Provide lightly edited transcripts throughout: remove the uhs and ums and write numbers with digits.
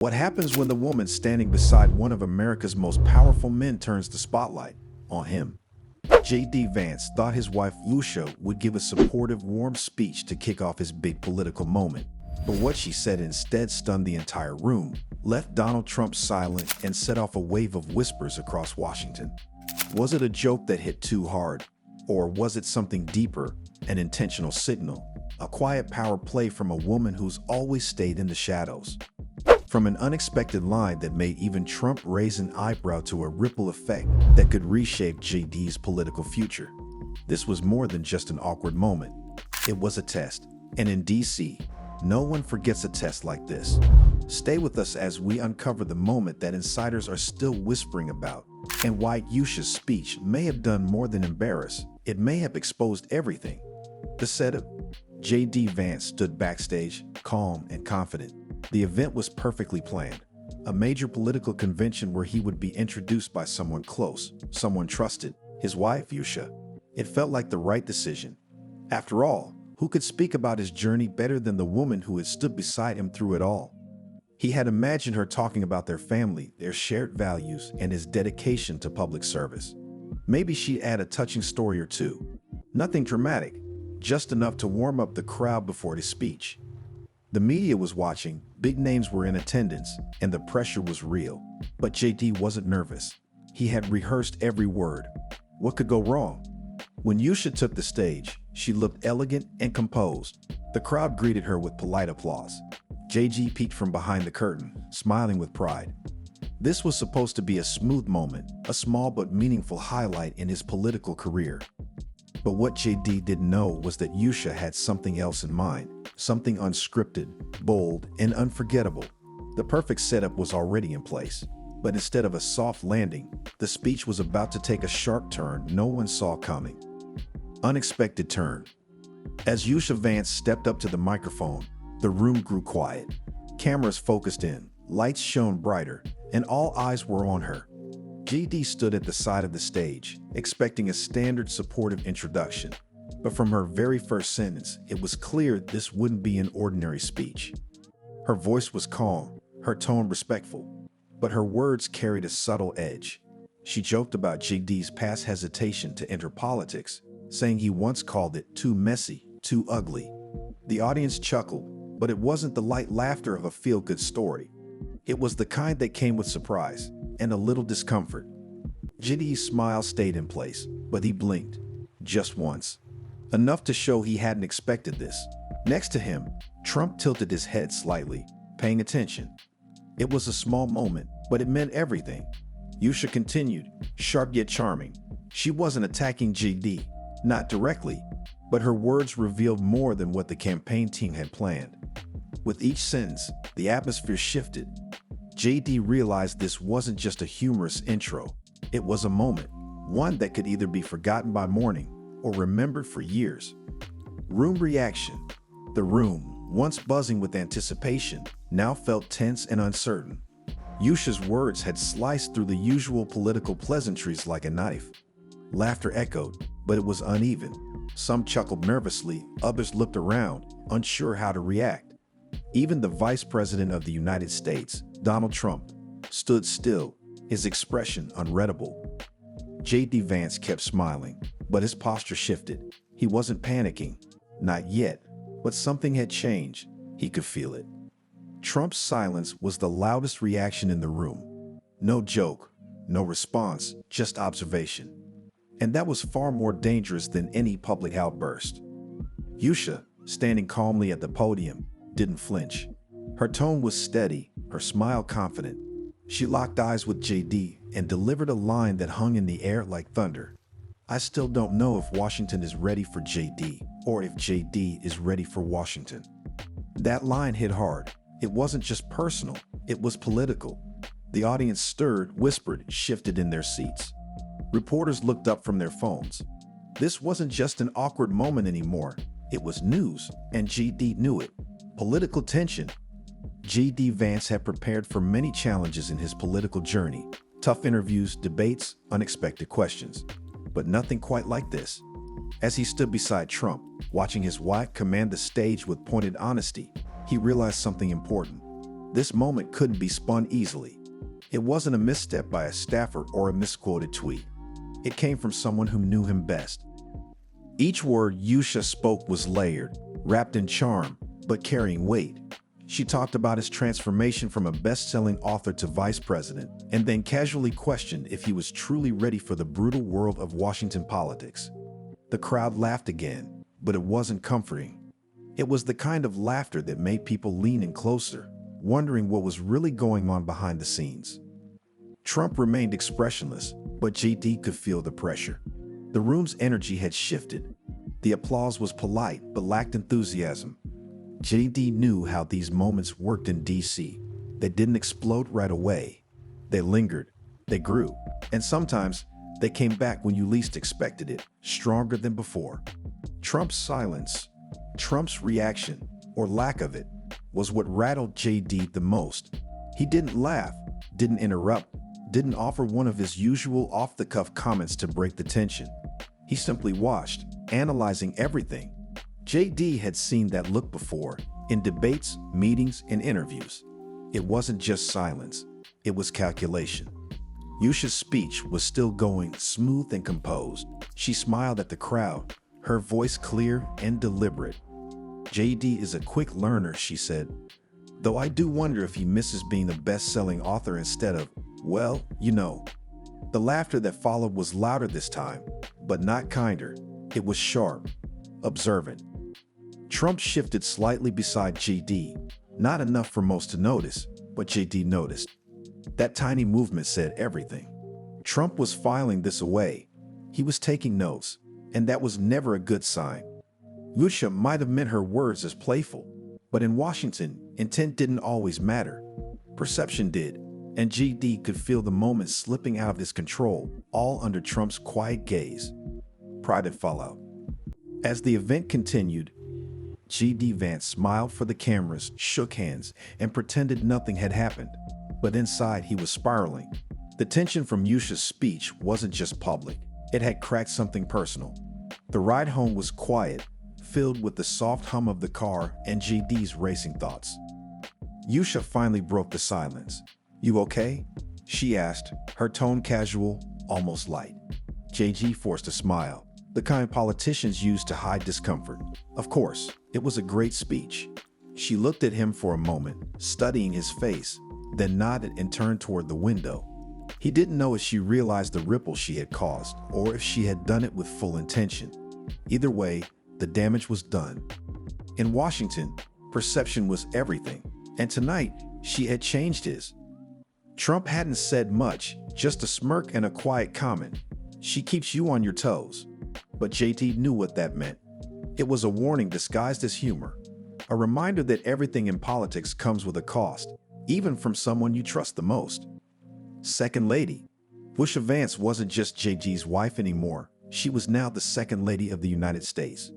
What happens when the woman standing beside one of America's most powerful men turns the spotlight on him? J.D. Vance thought his wife Usha would give a supportive, warm speech to kick off his big political moment. But what she said instead stunned the entire room, left Donald Trump silent, and set off a wave of whispers across Washington. Was it a joke that hit too hard? Or was it something deeper, an intentional signal, a quiet power play from a woman who's always stayed in the shadows? From an unexpected line that made even Trump raise an eyebrow to a ripple effect that could reshape JD's political future. This was more than just an awkward moment. It was a test. And in DC, no one forgets a test like this. Stay with us as we uncover the moment that insiders are still whispering about, and why Usha's speech may have done more than embarrass. It may have exposed everything. The setup. J.D. Vance stood backstage, calm and confident. The event was perfectly planned. A major political convention where he would be introduced by someone close, someone trusted, his wife, Usha. It felt like the right decision. After all, who could speak about his journey better than the woman who had stood beside him through it all? He had imagined her talking about their family, their shared values, and his dedication to public service. Maybe she'd add a touching story or two. Nothing dramatic, just enough to warm up the crowd before his speech. The media was watching, big names were in attendance, and the pressure was real. But JD wasn't nervous. He had rehearsed every word. What could go wrong? When Usha took the stage, she looked elegant and composed. The crowd greeted her with polite applause. JD peeked from behind the curtain, smiling with pride. This was supposed to be a smooth moment, a small but meaningful highlight in his political career. But what JD didn't know was that Usha had something else in mind, something unscripted, bold, and unforgettable. The perfect setup was already in place. But instead of a soft landing, the speech was about to take a sharp turn no one saw coming. Unexpected turn. As Usha Vance stepped up to the microphone, the room grew quiet. Cameras focused in, lights shone brighter, and all eyes were on her. JD stood at the side of the stage, expecting a standard supportive introduction. But from her very first sentence, it was clear this wouldn't be an ordinary speech. Her voice was calm, her tone respectful, but her words carried a subtle edge. She joked about JD's past hesitation to enter politics, saying he once called it too messy, too ugly. The audience chuckled, but it wasn't the light laughter of a feel-good story. It was the kind that came with surprise and a little discomfort. JD's smile stayed in place, but he blinked, just once. Enough to show he hadn't expected this. Next to him, Trump tilted his head slightly, paying attention. It was a small moment, but it meant everything. Usha continued, sharp yet charming. She wasn't attacking JD, not directly, but her words revealed more than what the campaign team had planned. With each sentence, the atmosphere shifted. JD realized this wasn't just a humorous intro. It was a moment, one that could either be forgotten by morning or remembered for years. Room reaction. The room, once buzzing with anticipation, now felt tense and uncertain. Usha's words had sliced through the usual political pleasantries like a knife. Laughter echoed, but it was uneven. Some chuckled nervously, others looked around, unsure how to react. Even the Vice President of the United States, Donald Trump, stood still, his expression unreadable. J.D. Vance kept smiling, but his posture shifted. He wasn't panicking, not yet, but something had changed. He could feel it. Trump's silence was the loudest reaction in the room. No joke, no response, just observation. And that was far more dangerous than any public outburst. Usha, standing calmly at the podium, didn't flinch. Her tone was steady, her smile confident. She locked eyes with JD and delivered a line that hung in the air like thunder. I still don't know if Washington is ready for JD, or if JD is ready for Washington. That line hit hard. It wasn't just personal, it was political. The audience stirred, whispered, shifted in their seats. Reporters looked up from their phones. This wasn't just an awkward moment anymore. It was news, and JD knew it. Political tension. J.D. Vance had prepared for many challenges in his political journey. Tough interviews, debates, unexpected questions. But nothing quite like this. As he stood beside Trump, watching his wife command the stage with pointed honesty, he realized something important. This moment couldn't be spun easily. It wasn't a misstep by a staffer or a misquoted tweet. It came from someone who knew him best. Each word Usha spoke was layered, wrapped in charm, but carrying weight. She talked about his transformation from a best-selling author to vice president, and then casually questioned if he was truly ready for the brutal world of Washington politics. The crowd laughed again, but it wasn't comforting. It was the kind of laughter that made people lean in closer, wondering what was really going on behind the scenes. Trump remained expressionless, but JD could feel the pressure. The room's energy had shifted. The applause was polite but lacked enthusiasm. JD knew how these moments worked in DC. They didn't explode right away. They lingered, they grew, and sometimes they came back when you least expected it, stronger than before. Trump's silence, Trump's reaction, or lack of it, was what rattled JD the most. He didn't laugh, didn't interrupt, didn't offer one of his usual off-the-cuff comments to break the tension. He simply watched, analyzing everything. JD had seen that look before, in debates, meetings, and interviews. It wasn't just silence, it was calculation. Usha's speech was still going smooth and composed. She smiled at the crowd, her voice clear and deliberate. JD is a quick learner, she said, though I do wonder if he misses being a best-selling author instead of, well, you know. The laughter that followed was louder this time, but not kinder. It was sharp, observant. Trump shifted slightly beside JD, not enough for most to notice, but JD noticed. That tiny movement said everything. Trump was filing this away. He was taking notes, and that was never a good sign. Usha might have meant her words as playful, but in Washington, intent didn't always matter. Perception did, and JD could feel the moment slipping out of his control, all under Trump's quiet gaze. Private fallout. As the event continued, JD Vance smiled for the cameras, shook hands, and pretended nothing had happened. But inside, he was spiraling. The tension from Usha's speech wasn't just public. It had cracked something personal. The ride home was quiet, filled with the soft hum of the car and JD's racing thoughts. Usha finally broke the silence. "You okay?" she asked, her tone casual, almost light. JD forced a smile, the kind politicians use to hide discomfort. Of course, it was a great speech. She looked at him for a moment, studying his face, then nodded and turned toward the window. He didn't know if she realized the ripple she had caused, or if she had done it with full intention. Either way, the damage was done. In Washington, perception was everything, and tonight, she had changed his. Trump hadn't said much, just a smirk and a quiet comment. "She keeps you on your toes." But JD knew what that meant. It was a warning disguised as humor, a reminder that everything in politics comes with a cost, even from someone you trust the most. Second Lady. Usha Vance wasn't just JD's wife anymore. She was now the Second Lady of the United States.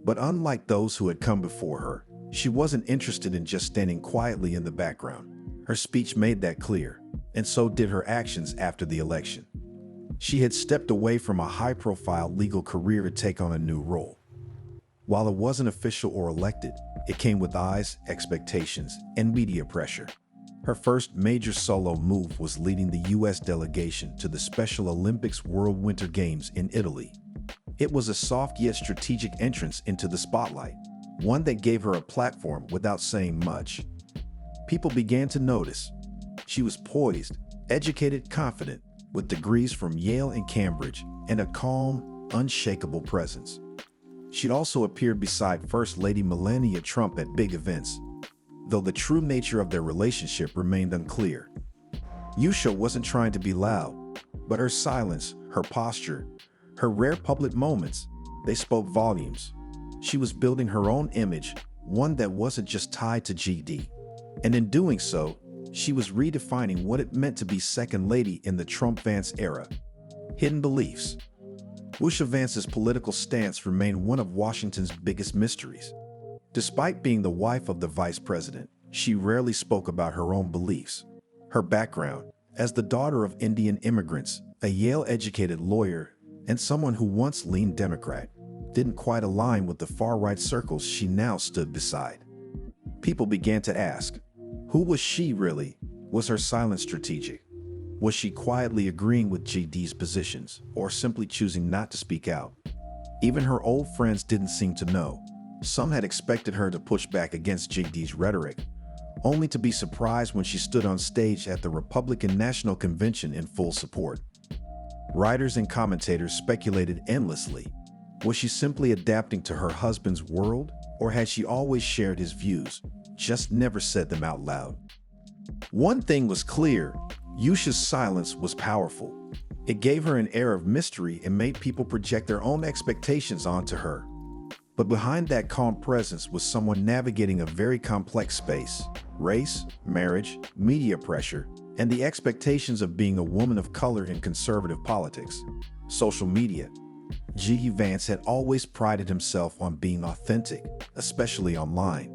But unlike those who had come before her, she wasn't interested in just standing quietly in the background. Her speech made that clear, and so did her actions after the election. She had stepped away from a high-profile legal career to take on a new role. While it wasn't official or elected, it came with eyes, expectations, and media pressure. Her first major solo move was leading the U.S. delegation to the Special Olympics World Winter Games in Italy. It was a soft yet strategic entrance into the spotlight, one that gave her a platform without saying much. People began to notice. She was poised, educated, confident, with degrees from Yale and Cambridge, and a calm, unshakable presence. She'd also appeared beside First Lady Melania Trump at big events, though the true nature of their relationship remained unclear. Usha wasn't trying to be loud, but her silence, her posture, her rare public moments, they spoke volumes. She was building her own image, one that wasn't just tied to JD. And in doing so, she was redefining what it meant to be Second Lady in the Trump-Vance era. Hidden beliefs. Usha Vance's political stance remained one of Washington's biggest mysteries. Despite being the wife of the vice president, she rarely spoke about her own beliefs. Her background, as the daughter of Indian immigrants, a Yale-educated lawyer, and someone who once leaned Democrat, didn't quite align with the far-right circles she now stood beside. People began to ask, Who was she really? Was her silence strategic? Was she quietly agreeing with JD's positions, or simply choosing not to speak out? Even her old friends didn't seem to know. Some had expected her to push back against JD's rhetoric, only to be surprised when she stood on stage at the Republican National Convention in full support. Writers and commentators speculated endlessly. Was she simply adapting to her husband's world, or had she always shared his views, just never said them out loud? One thing was clear: Usha's silence was powerful. It gave her an air of mystery and made people project their own expectations onto her. But behind that calm presence was someone navigating a very complex space: race, marriage, media pressure, and the expectations of being a woman of color in conservative politics. Social media. Usha Vance had always prided himself on being authentic, especially online.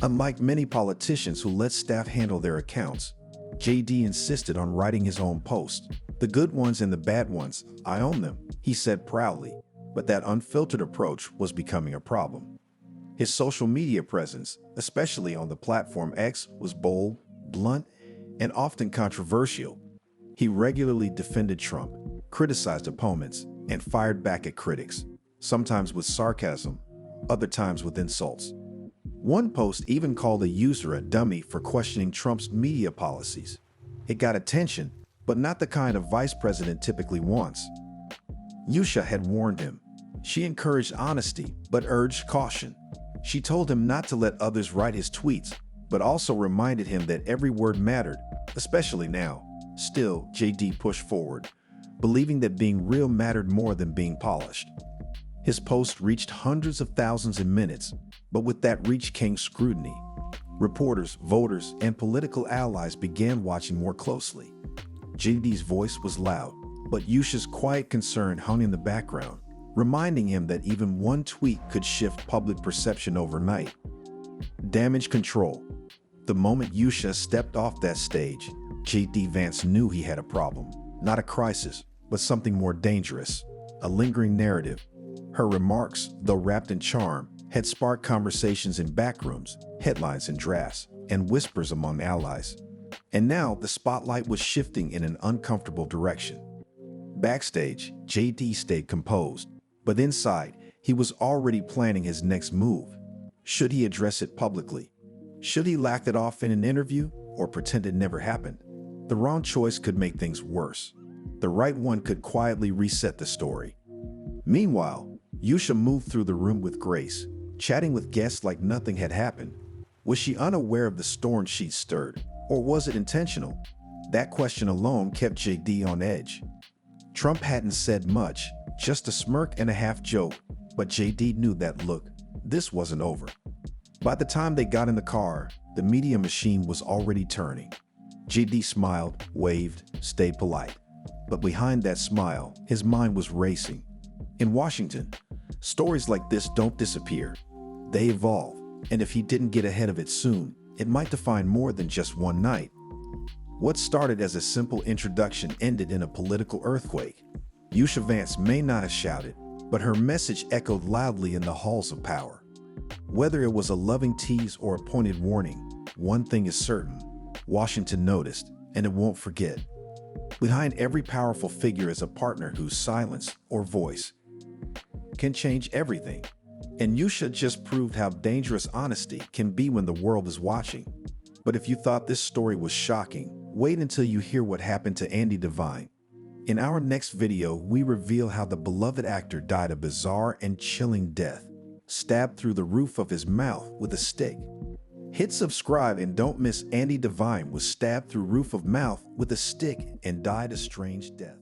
Unlike many politicians who let staff handle their accounts, JD insisted on writing his own posts. "The good ones and the bad ones, I own them," he said proudly. But that unfiltered approach was becoming a problem. His social media presence, especially on the platform X, was bold, blunt, and often controversial. He regularly defended Trump, criticized opponents, and fired back at critics, sometimes with sarcasm, other times with insults. One post even called a user a dummy for questioning Trump's media policies. It got attention, but not the kind a vice president typically wants. Usha had warned him. She encouraged honesty, but urged caution. She told him not to let others write his tweets, but also reminded him that every word mattered, especially now. Still, JD pushed forward, believing that being real mattered more than being polished. His post reached hundreds of thousands in minutes, but with that reach came scrutiny. Reporters, voters, and political allies began watching more closely. JD's voice was loud, but Usha's quiet concern hung in the background, reminding him that even one tweet could shift public perception overnight. Damage control. The moment Usha stepped off that stage, JD Vance knew he had a problem. Not a crisis, but something more dangerous: a lingering narrative. Her remarks, though wrapped in charm, had sparked conversations in backrooms, headlines in drafts, and whispers among allies. And now the spotlight was shifting in an uncomfortable direction. Backstage, JD stayed composed, but inside, he was already planning his next move. Should he address it publicly? Should he laugh it off in an interview, or pretend it never happened? The wrong choice could make things worse. The right one could quietly reset the story. Meanwhile, Usha moved through the room with grace, chatting with guests like nothing had happened. Was she unaware of the storm she'd stirred, or was it intentional? That question alone kept JD on edge. Trump hadn't said much, just a smirk and a half joke, but JD knew that look, this wasn't over. By the time they got in the car, the media machine was already turning. JD smiled, waved, stayed polite. But behind that smile, his mind was racing. In Washington, stories like this don't disappear. They evolve, and if he didn't get ahead of it soon, it might define more than just one night. What started as a simple introduction ended in a political earthquake. Usha Vance may not have shouted, but her message echoed loudly in the halls of power. Whether it was a loving tease or a pointed warning, one thing is certain: Washington noticed, and it won't forget. Behind every powerful figure is a partner whose silence or voice can change everything. And Usha just proved how dangerous honesty can be when the world is watching. But if you thought this story was shocking, wait until you hear what happened to Andy Devine. In our next video, we reveal how the beloved actor died a bizarre and chilling death, stabbed through the roof of his mouth with a stick. Hit subscribe and don't miss Andy Devine was stabbed through roof of mouth with a stick and died a strange death.